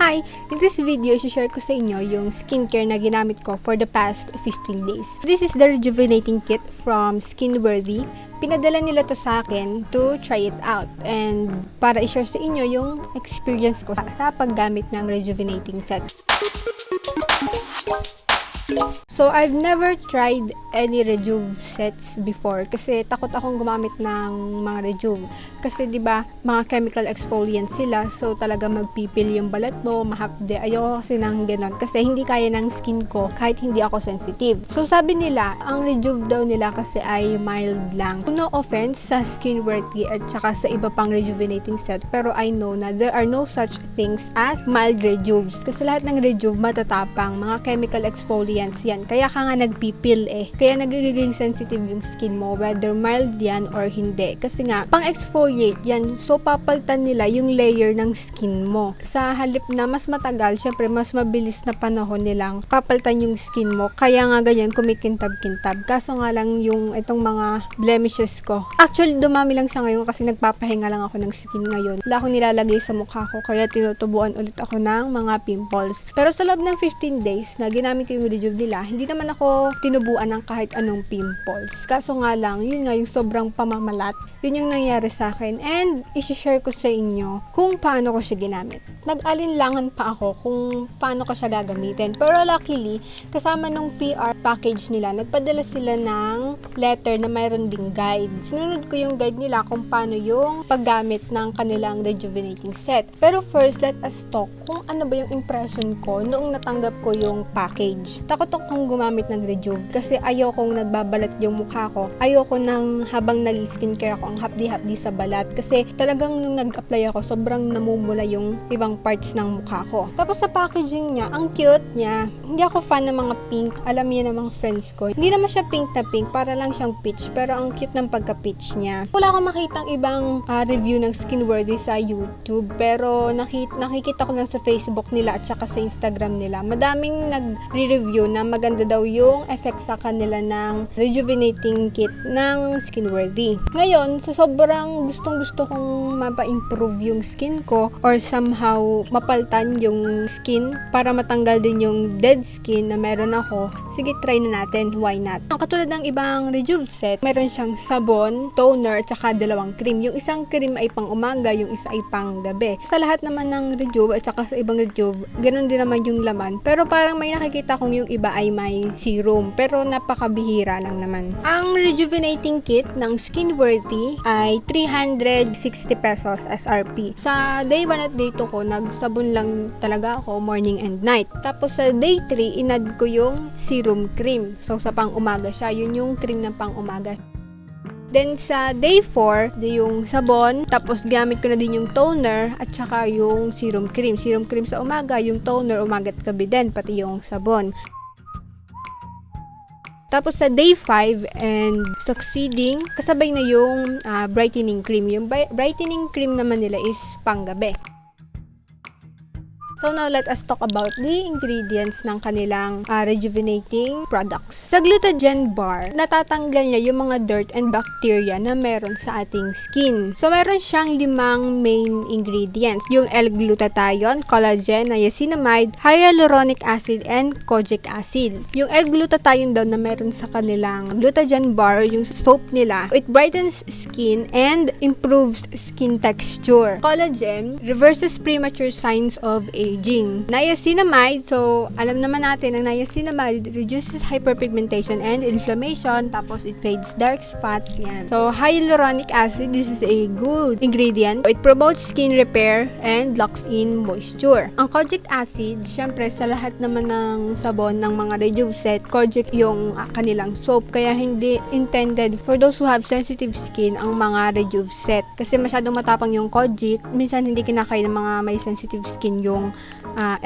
Hi! In this video, share ko sa inyo yung skincare na ginamit ko for the past 15 days. This is the Rejuvenating Kit from Skinworthy. Pinadala nila to sa akin to try it out and para i-share sa inyo yung experience ko sa paggamit ng rejuvenating set. So, I've never tried any rejuve sets before kasi takot akong gumamit ng mga rejuve. Kasi 'di ba, mga chemical exfoliant sila, so talaga magpipil yung balat mo, mahapde. Ayoko kasi ng ganon kasi hindi kaya ng skin ko kahit hindi ako sensitive. So, sabi nila, ang rejuve daw nila kasi ay mild lang. No offense sa Skinworthy at saka sa iba pang rejuvenating set, pero I know na there are no such things as mild rejuves. Kasi lahat ng rejuve matatapang, mga chemical exfoliants yan. Kaya ka nga nagpipil Kaya nagiging sensitive yung skin mo, whether mild yan or hindi. Kasi nga, pang-exfoliate yan. So, papalitan nila yung layer ng skin mo. Sa halip na mas matagal, syempre, mas mabilis na panahon nilang papalitan yung skin mo. Kaya nga ganyan, kumikintab-kintab. Kaso nga lang yung itong mga blemishes ko. Actually, dumami lang siya ngayon kasi nagpapahinga lang ako ng skin ngayon. Wala akong nilalagay sa mukha ko, kaya tinutubuan ulit ako ng mga pimples. Pero sa loob ng 15 days na ginamit ko yung rejuve nila, hindi naman ako tinubuan ng kahit anong pimples. Kaso nga lang, yun nga yung sobrang pamamalat. Yun yung nangyari sa akin. And, isi-share ko sa inyo kung paano ko siya ginamit. Nag-alinlangan pa ako kung paano ko siya gagamitin. Pero luckily, kasama nung PR package nila, nagpadala sila ng letter na mayroon ding guide. Sinunod ko yung guide nila kung paano yung paggamit ng kanilang rejuvenating set. Pero first, let us talk kung ano ba yung impression ko noong natanggap ko yung package. Takot akong gumamit ng rejuve kasi ayokong nagbabalat yung mukha ko. Ayoko nang habang nag-skincare ako ang hapdi-hapdi sa balat kasi talagang nung nag-apply ako sobrang namumula yung ibang parts ng mukha ko. Tapos sa packaging niya, ang cute niya. Hindi ako fan ng mga pink. Alam niyo ng mga friends ko. Hindi naman siya pink na pink, para lang siyang peach, pero ang cute ng pagka-peach niya. Wala akong makitang ibang review ng Skinworthy sa YouTube, pero nakikita ko lang sa Facebook nila at saka sa Instagram nila. Madaming nagre-review na maganda daw yung effect sa kanila ng rejuvenating kit ng Skinworthy. Ngayon, sa sobrang gustong-gusto kong mapa-improve yung skin ko or somehow mapaltan yung skin para matanggal din yung dead skin na meron ako, sige, try na natin. Why not? Ang katulad ng ibang rejuve set, meron siyang sabon, toner, at saka dalawang cream. Yung isang cream ay pang umaga, yung isa ay pang gabi. Sa lahat naman ng rejuve at saka sa ibang rejuve, ganun din naman yung laman. Pero parang may nakikita kong yung iba ay may serum. Pero napakabihira lang naman. Ang rejuvenating kit ng Skinworthy ay 360 pesos SRP. Sa day 1 at day 2 ko, nagsabon lang talaga ako morning and night. Tapos sa day 3, inad ko yung serum cream. So sa pang umaga siya, yun yung cream ng pang umaga. Then sa day 4, yung sabon, tapos gamit ko na din yung toner at saka yung serum cream. Serum cream sa umaga, yung toner umaga at gabi din, pati yung sabon. Tapos sa day 5 and succeeding, kasabay na yung brightening cream. Yung brightening cream naman nila is panggabi. So now, let us talk about the ingredients ng kanilang rejuvenating products. Sa glutathione bar, natatanggal niya yung mga dirt and bacteria na meron sa ating skin. So, meron siyang 5 main ingredients. Yung L-glutathione, collagen, niacinamide, hyaluronic acid, and kojic acid. Yung L-glutathione daw na meron sa kanilang glutathione bar, yung soap nila, it brightens skin and improves skin texture. Collagen reverses premature signs of aging. Niacinamide, so alam naman natin ang niacinamide reduces hyperpigmentation and inflammation, tapos it fades dark spots, yan. So hyaluronic acid, this is a good ingredient. It promotes skin repair and locks in moisture. Ang kojic acid, syempre sa lahat naman ng sabon ng mga rejuve set, kojic yung kanilang soap, kaya hindi intended for those who have sensitive skin ang mga rejuve set kasi masyadong matapang yung kojic. Minsan hindi kinakaya ng mga may sensitive skin yung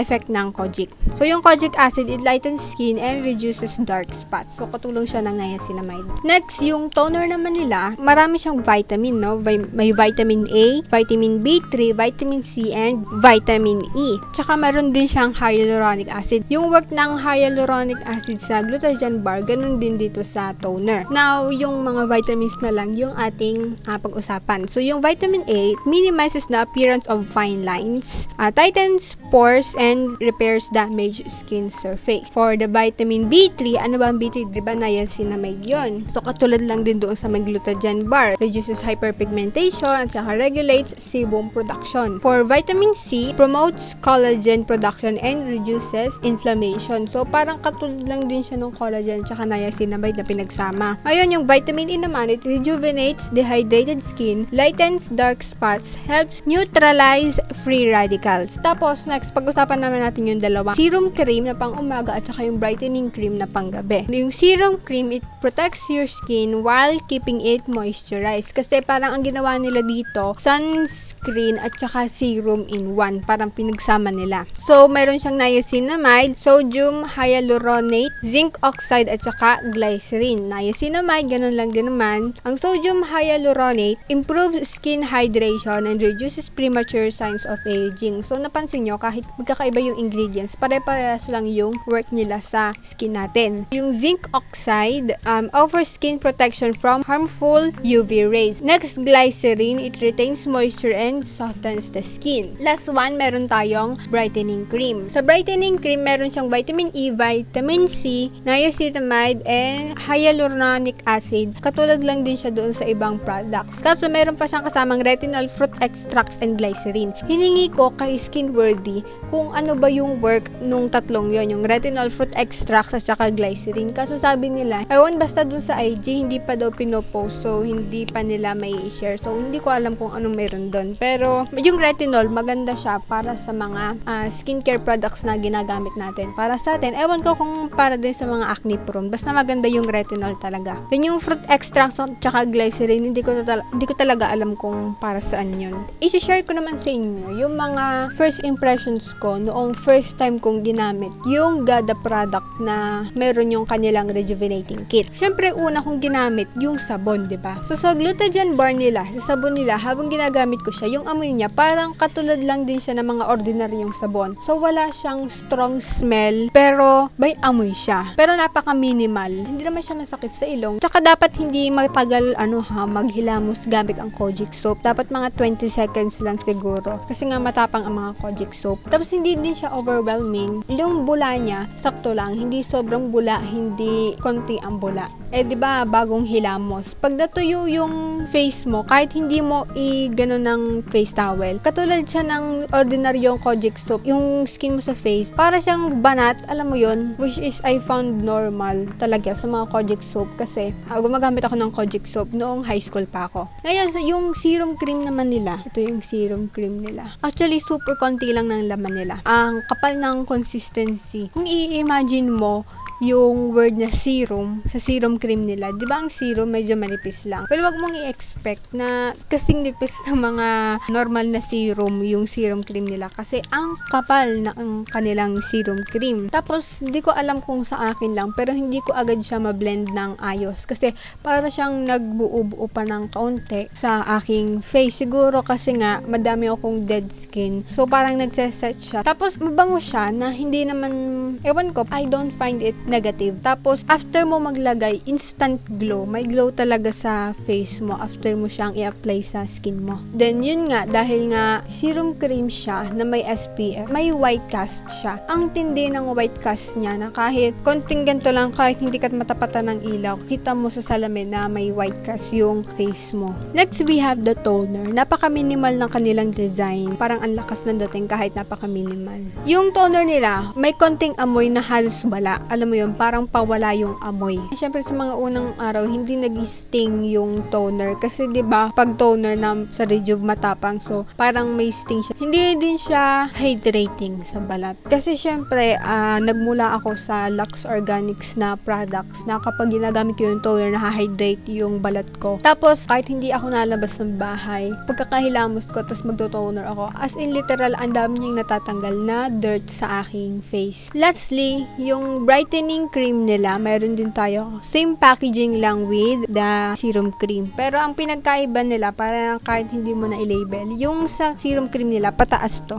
effect ng kojic. So, yung kojic acid, it lightens skin and reduces dark spots. So, katulong siya ng niacinamide. Next, yung toner naman nila, marami siyang vitamin, no? May vitamin A, vitamin B3, vitamin C, and vitamin E. Tsaka, meron din siyang hyaluronic acid. Yung work ng hyaluronic acid sa glutathione bar, ganun din dito sa toner. Now, yung mga vitamins na lang yung ating pag-usapan. So, yung vitamin A, it minimizes the appearance of fine lines, tightens pores and repairs damaged skin surface. For the vitamin B3, ano ba ang B3? Diba niacinamide yun? So, katulad lang din doon sa may glutathione bar. Reduces hyperpigmentation at saka regulates sebum production. For vitamin C, promotes collagen production and reduces inflammation. So, parang katulad lang din siya ng collagen at saka niacinamide na pinagsama. Ngayon, yung vitamin E naman, it rejuvenates dehydrated skin, lightens dark spots, helps neutralize free radicals. Tapos, next, pag-usapan naman natin yung dalawa. Serum cream na pang umaga at saka yung brightening cream na pang gabi. Yung serum cream, it protects your skin while keeping it moisturized. Kasi parang ang ginawa nila dito, sunscreen at saka serum in one. Parang pinagsama nila. So, mayroon siyang niacinamide, sodium hyaluronate, zinc oxide at saka glycerin. Niacinamide, ganun lang din naman. Ang sodium hyaluronate improves skin hydration and reduces premature signs of aging. So, napansin nyo, kahit magkakaiba yung ingredients, pare-parehas lang yung work nila sa skin natin. Yung zinc oxide offers skin protection from harmful UV rays. Next, glycerin, it retains moisture and softens the skin. Last one, meron tayong brightening cream. Sa brightening cream, meron siyang vitamin E, vitamin C, niacinamide, and hyaluronic acid. Katulad lang din siya doon sa ibang products. Kaso, meron pa siyang kasamang retinol, fruit extracts, and glycerin. Hiningi ko kay Skinworthy kung ano ba yung work nung tatlong yon, yung retinol, fruit extracts, at saka glycerin. Kaso sabi nila, ewan, basta dun sa IG, hindi pa daw pinopost, so hindi pa nila may i-share. So, hindi ko alam kung anong meron doon. Pero, yung retinol, maganda siya para sa mga skincare products na ginagamit natin. Para sa atin, ewan ko kung para din sa mga acne prone. Basta maganda yung retinol talaga. Then, yung fruit extracts at saka glycerin, hindi ko talaga alam kung para saan yun. I-share ko naman sa inyo yung mga first impressions ko noong first time kong ginamit yung GADA product na meron yung kanilang rejuvenating kit. Syempre, una kong ginamit yung sabon, diba? So, sa glutathione bar nila, sa sabon nila, habang ginagamit ko siya, yung amoy niya, parang katulad lang din siya ng mga ordinaryong sabon. So, wala siyang strong smell, pero may amoy siya. Pero napaka-minimal. Hindi naman siya masakit sa ilong. Tsaka dapat hindi matagal, maghilamos gamit ang kojic soap. Dapat mga 20 seconds lang siguro. Kasi nga matapang ang mga kojic soap. Tapos, hindi din siya overwhelming. Yung bula niya, sakto lang. Hindi sobrang bula, hindi konti ang bula. Diba, bagong hilamos. Pag natuyo yung face mo, kahit hindi mo i-gano ng face towel, katulad siya ng ordinaryong kojic soap, yung skin mo sa face, para siyang banat, alam mo yun, which is I found normal talaga sa mga kojic soap kasi gumagamit ako ng kojic soap noong high school pa ako. Ngayon, yung serum cream naman nila, ito yung serum cream nila. Actually, super konti lang ng laman nila. Ang kapal ng consistency. Kung i-imagine mo, yung word na serum, sa serum cream nila, di ba ang serum medyo manipis lang? Well, wag mong i-expect na kasing nipis ng mga normal na serum, yung serum cream nila. Kasi ang kapal na ang kanilang serum cream. Tapos, di ko alam kung sa akin lang, pero hindi ko agad siya ma-blend ng ayos. Kasi, para siyang nagbuo-buo pa ng kaunti sa aking face. Siguro kasi nga, madami akong dead skin. So, parang nagseset siya. Tapos, mabango siya na hindi naman, ewan ko, I don't find it negative. Tapos, after mo maglagay, instant glow. May glow talaga sa face mo after mo siyang i-apply sa skin mo. Then, yun nga, dahil nga serum cream siya na may SPF, may white cast siya. Ang tindi ng white cast niya na kahit konting ganito lang, kahit hindi ka matapatan ng ilaw, kita mo sa salamin na may white cast yung face mo. Next, we have the toner. Napaka-minimal ng kanilang design. Parang ang lakas ng dating kahit napaka-minimal. Yung toner nila, may konting amoy na halos wala. Alam mo yun, parang pawala yung amoy. Siyempre sa mga unang araw, hindi nag-sting yung toner kasi 'di ba, pag toner na sa Rejuv matapang, so parang may sting siya. Hindi din siya hydrating sa balat. Kasi siyempre, nagmula ako sa Lux Organics na products na kapag ginagamit ko yung toner, nahahydrate yung balat ko. Tapos, kahit hindi ako nalabas ng bahay, pagkakahilamos ko, tapos magto-toner ako. As in, literal, ang dami niyang natatanggal na dirt sa aking face. Lastly, yung brightening cream nila, mayroon din tayo. Same packaging lang with the serum cream. Pero ang pinagkaiba nila, para kahit hindi mo na i-label, yung sa serum cream nila, pataas to.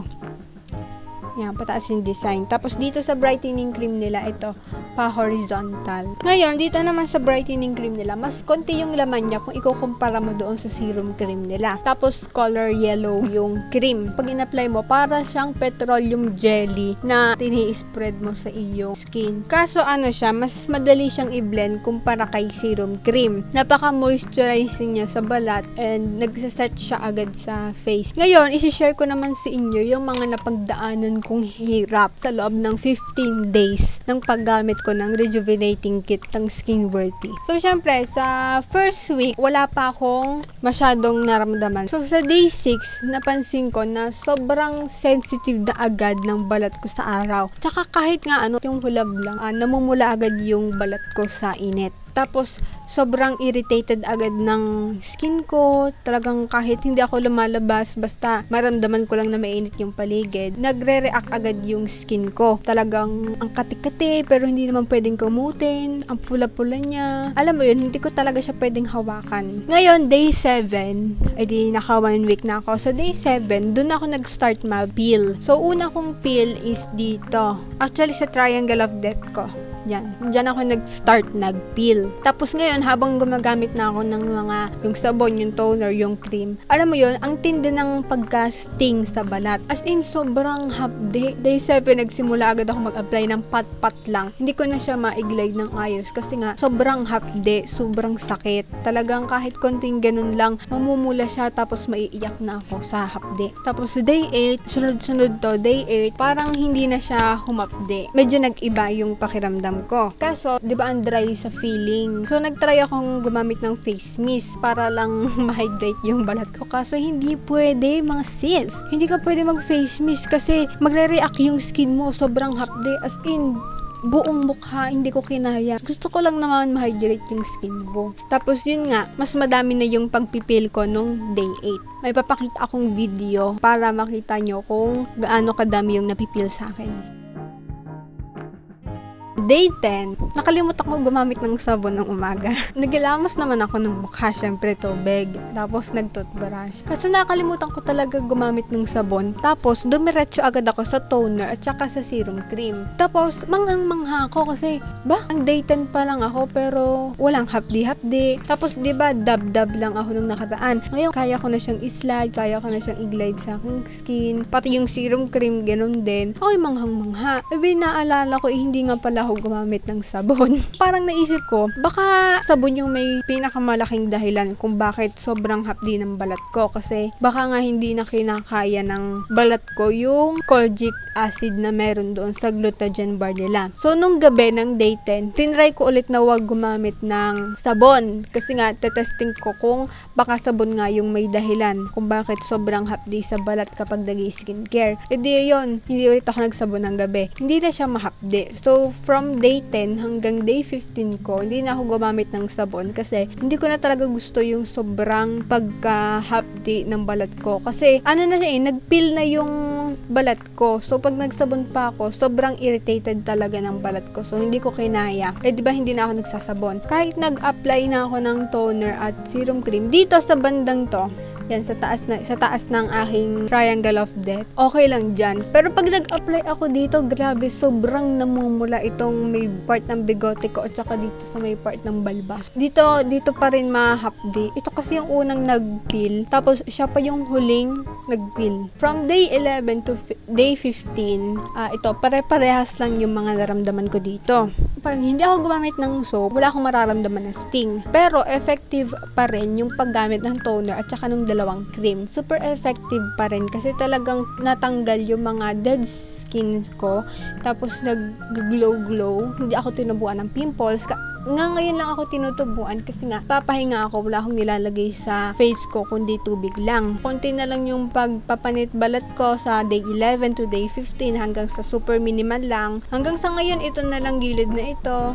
Yan, pataas yung design. Tapos dito sa brightening cream nila, ito, pa-horizontal. Ngayon, dito naman sa brightening cream nila, mas konti yung laman niya kung ikukumpara mo doon sa serum cream nila. Tapos, color yellow yung cream. Pag in-apply mo, para siyang petroleum jelly na tini-spread mo sa iyong skin. Kaso, ano siya, mas madali siyang i-blend kumpara kay serum cream. Napaka-moisturizing niya sa balat and nagsaset siya agad sa face. Ngayon, isi-share ko naman sa inyo yung mga napagdaanan kong hirap sa loob ng 15 days ng paggamit ko ng rejuvenating kit ng Skinworthy. So, syempre, sa first week, wala pa akong masyadong naramdaman. So, sa day 6, napansin ko na sobrang sensitive na agad ng balat ko sa araw. Tsaka kahit nga yung hulab lang, namumula agad yung balat ko sa init. Tapos, sobrang irritated agad ng skin ko. Talagang kahit hindi ako lumalabas, basta maramdaman ko lang na mainit yung paligid, nagre-react agad yung skin ko. Talagang ang kati-kati, pero hindi naman pwedeng kumutin. Ang pula-pula niya. Alam mo yun, hindi ko talaga siya pwedeng hawakan. Ngayon, day 7, ay di naka 1 week na ako. Sa day 7, dun ako nag-start mag-peel. So, una kong peel is dito. Actually, sa triangle of death ko. Yan. Diyan ako nag-start nag-peel. Tapos ngayon, habang gumagamit na ako ng yung sabon, yung toner, yung cream, alam mo yun, ang tindi ng pagka-sting sa balat. As in, sobrang hapde. Day 7, nagsimula agad ako mag-apply ng pat-pat lang. Hindi ko na siya ma-glide ng ayos kasi nga, sobrang hapde, sobrang sakit. Talagang kahit konting ganun lang, mamumula siya tapos maiiyak na ako sa hapde. Tapos day 8, sunod-sunod to, day 8, parang hindi na siya humapde. Medyo nag-iba yung pakiramdam ko. Kaso, di ba ang dry sa feeling? So, nagtry akong gumamit ng face mist para lang ma-hydrate yung balat ko. Kaso, hindi pwede, mga sis. Hindi ka pwede mag-face mist kasi magre-react yung skin mo. Sobrang hapde. As in, buong mukha, hindi ko kinaya. Gusto ko lang naman ma-hydrate yung skin ko. Tapos, yun nga, mas madami na yung pagpipil ko nung day 8. May papakita akong video para makita nyo kung gaano kadami yung napipil sa akin. Day 10, nakalimutan ko gumamit ng sabon ng umaga. Nagilamos naman ako ng mukha, syempre tubig. Tapos nag-toothbrush. Kasi nakalimutan ko talaga gumamit ng sabon. Tapos dumiretso agad ako sa toner at saka sa serum cream. Tapos manghang-mangha ako kasi, ang day 10 pa lang ako pero walang hapdi-hapdi. Tapos 'di ba dab-dab lang ako nung nakaraan. Ngayon kaya ko na siyang i-slide, kaya ko na siyang i-glide sa aking skin. Pati yung serum cream, ganun din. Ako'y manghang-mangha. Naalala ko, hindi nga pala ako gumamit ng sabon. Parang naisip ko, baka sabon yung may pinakamalaking dahilan kung bakit sobrang hapdi ng balat ko. Kasi baka nga hindi na kinakaya ng balat ko yung kojic acid na meron doon sa glutathione bar nila. So, nung gabi ng day 10, tinry ko ulit na wag gumamit ng sabon. Kasi nga, tetesting ko kung baka sabon nga yung may dahilan kung bakit sobrang hapdi sa balat kapag nag-skincare. E di yun, hindi ulit ako nagsabon ng gabi. Hindi na siya mahapdi. So, from day 10 hanggang day 15 ko, hindi na ako gumamit ng sabon kasi hindi ko na talaga gusto yung sobrang pagka-hapdi ng balat ko. Kasi, nag-peel na yung balat ko. So, pag nagsabon pa ako, sobrang irritated talaga ng balat ko. So, hindi ko kinaya. Di ba hindi na ako nagsasabon? Kahit nag-apply na ako ng toner at serum cream, dito sa bandang to, yan, sa taas ng aking triangle of death, okay lang dyan. Pero pag nag-apply ako dito, grabe, sobrang namumula itong may part ng bigote ko at saka dito sa may part ng balbas. Dito pa rin mahapdi. Ito kasi yung unang nag-peel, tapos siya pa yung huling nag-peel. From day 11 to day 15, ito, pare-parehas lang yung mga naramdaman ko dito. Parang hindi ako gumamit ng soap, wala akong mararamdaman na sting. Pero effective pa rin yung paggamit ng toner at saka ng dalawang cream. Super effective pa rin kasi talagang natanggal yung mga dead skin ko. Tapos nag-glow-glow. Hindi ako tinubuan ng pimples. Ngayon lang ako tinutubuan kasi nga papahinga ako, wala akong nilalagay sa face ko kundi tubig lang. Konti na lang yung pagpapanit balat ko sa day 11 to day 15 hanggang sa super minimal lang. Hanggang sa ngayon, ito na lang gilid na ito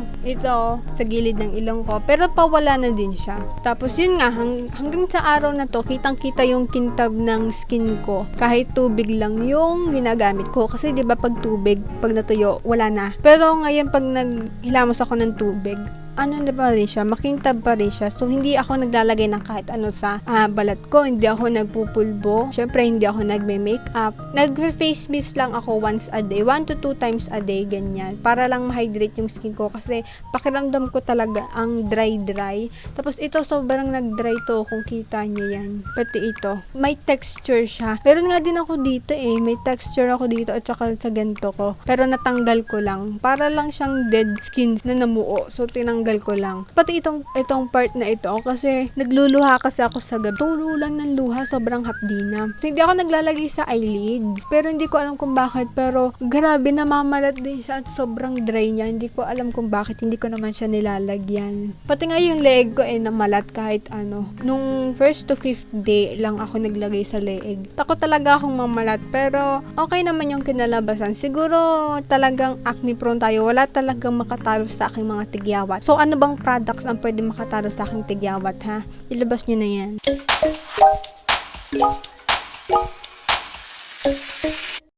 sa gilid ng ilong ko, pero pawala na din siya. Tapos yun nga, hanggang sa araw na to, kitang-kita yung kintab ng skin ko kahit tubig lang yung ginagamit ko. Kasi diba pag tubig, pag natuyo, wala na. Pero ngayon pag naghilamos ako ng tubig, ano na pa rin siya, makintab pa rin siya. So, hindi ako naglalagay ng kahit ano sa balat ko. Hindi ako nagpupulbo. Syempre, hindi ako nagme-makeup. Nagfe-face mist lang ako once a day. 1 to 2 times a day, ganyan. Para lang ma-hydrate yung skin ko. Kasi, pakiramdam ko talaga ang dry. Tapos, ito, sobrang nag-dry to. Kung kita niyo yan. Pati ito. May texture siya. Meron nga din ako dito may texture ako dito at saka sa ganito ko. Pero natanggal ko lang. Para lang siyang dead skin na namuo. So, tinanggal ko lang. Pati itong part na ito. Kasi, nagluluha kasi ako sa gabi. Tulo lang ng luha. Sobrang hapdi na. So, hindi ako naglalagay sa eyelids. Pero, hindi ko alam kung bakit. Pero, grabe, namamalat din siya at sobrang dry niya. Hindi ko alam kung bakit. Hindi ko naman siya nilalagyan. Pati nga yung leg ko namalat kahit ano. Nung first to 5th day lang ako naglagay sa leg. Takot talaga akong mamalat. Pero, okay naman yung kinalabasan. Siguro, talagang acne prone tayo. Wala talagang makatalo sa aking mga tigyawat. So, ano bang products ang pwede makatalo sa aking tigyawat, ha? Ilabas nyo na yan.